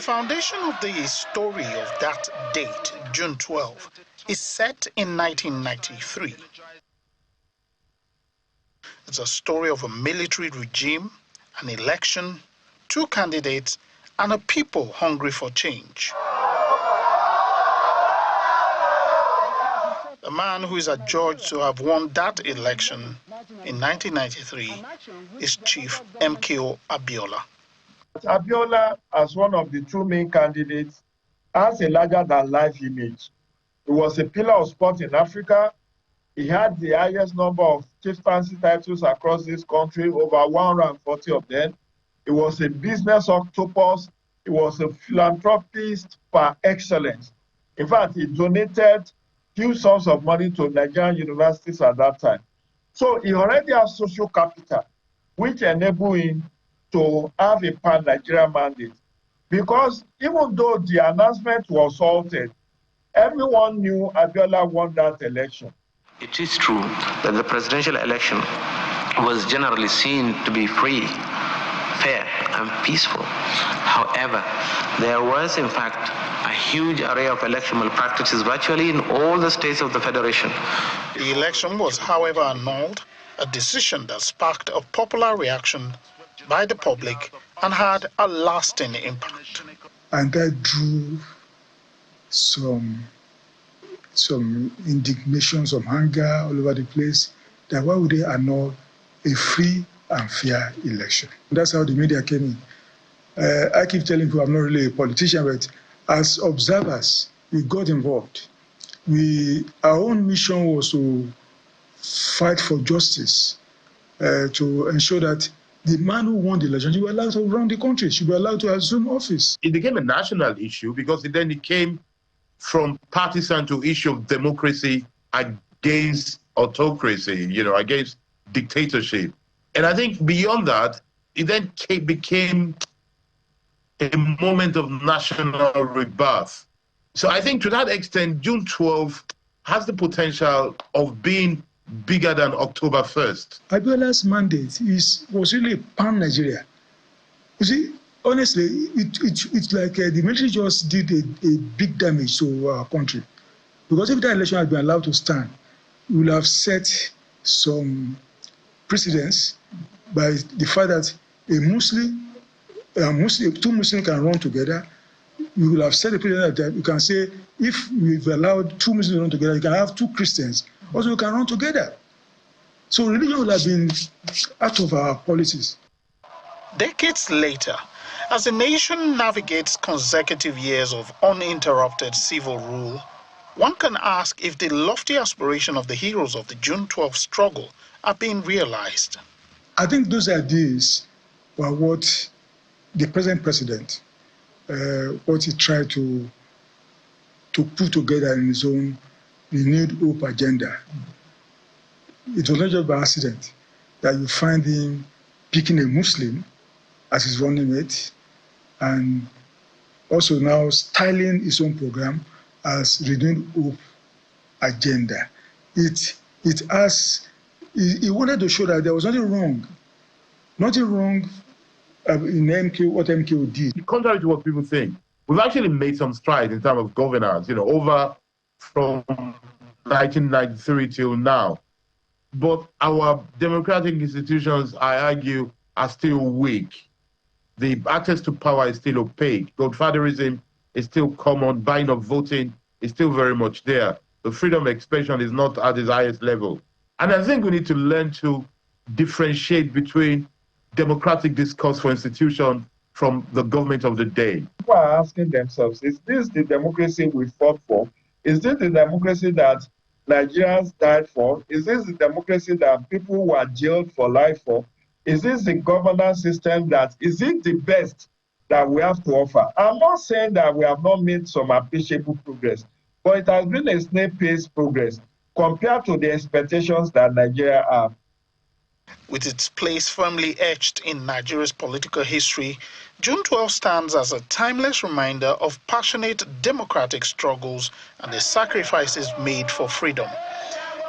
The foundation of the story of that date, June 12, is set in 1993. It's a story of a military regime, an election, two candidates, and a people hungry for change. The man who is adjudged to have won that election in 1993 is Chief MKO Abiola. Abiola, as one of the two main candidates, has a larger-than-life image. He was a pillar of sport in Africa. He had the highest number of chieftaincy titles across this country, over 140 of them. He was a business octopus. He was a philanthropist par excellence. In fact, he donated huge sums of money to Nigerian universities at that time. So he already has social capital, which enabled him to have a pan-Nigerian mandate. Because even though the announcement was halted, everyone knew Abiola won that election. It is true that the presidential election was generally seen to be free, fair, and peaceful. However, there was, in fact, a huge array of electoral practices virtually in all the states of the Federation. The election was, however, annulled, a decision that sparked a popular reaction by the public and had a lasting impact. And that drew some indignation, some anger all over the place, that why would they annul a free and fair election? That's how the media came in. I keep telling people I'm not really a politician, but as observers, we got involved. Our own mission was to fight for justice, to ensure that the man who won the election should be allowed to run the country, should be allowed to assume office. It became a national issue because then it came from partisan to issue of democracy against autocracy, against dictatorship. And I think beyond that, it then became a moment of national rebirth. So I think to that extent, June 12 has the potential of being bigger than October 1st. Abiola's mandate was really pan-Nigeria. You see, honestly, it's like the military just did a big damage to our country. Because if that election had been allowed to stand, we would have set some precedents by the fact that two Muslims can run together. We will have set a precedent that you can say, if we've allowed two Muslims to run together, you can have two Christians also can run together. So religion would have been out of our policies. Decades later, as the nation navigates consecutive years of uninterrupted civil rule, one can ask if the lofty aspiration of the heroes of the June 12 struggle are being realized. I think those ideas were what the present president, what he tried to put together in his own renewed hope agenda. It was not just by accident that you find him picking a Muslim as his running mate, and also now styling his own program as renewed hope agenda. He wanted to show that there was nothing wrong in MK, what MKO did. Contrary to what people think, we've actually made some strides in terms of governance, over from 1993 till now. But our democratic institutions, I argue, are still weak. The access to power is still opaque. Godfatherism is still common. Buying of voting is still very much there. The freedom of expression is not at its highest level. And I think we need to learn to differentiate between democratic discourse for institutions from the government of the day. People are asking themselves, is this the democracy we fought for? Is this the democracy that Nigerians died for? Is this the democracy that people were jailed for life for? Is this the governance system is it the best that we have to offer? I'm not saying that we have not made some appreciable progress, but it has been a snail-paced progress compared to the expectations that Nigeria have. With its place firmly etched in Nigeria's political history, June 12 stands as a timeless reminder of passionate democratic struggles and the sacrifices made for freedom.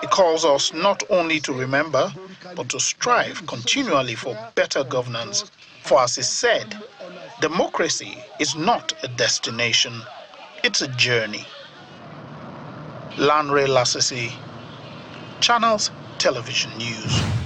It calls us not only to remember, but to strive continually for better governance. For as is said, Democracy is not a destination, it's a journey. Lanre Lasisi, Channels Television News.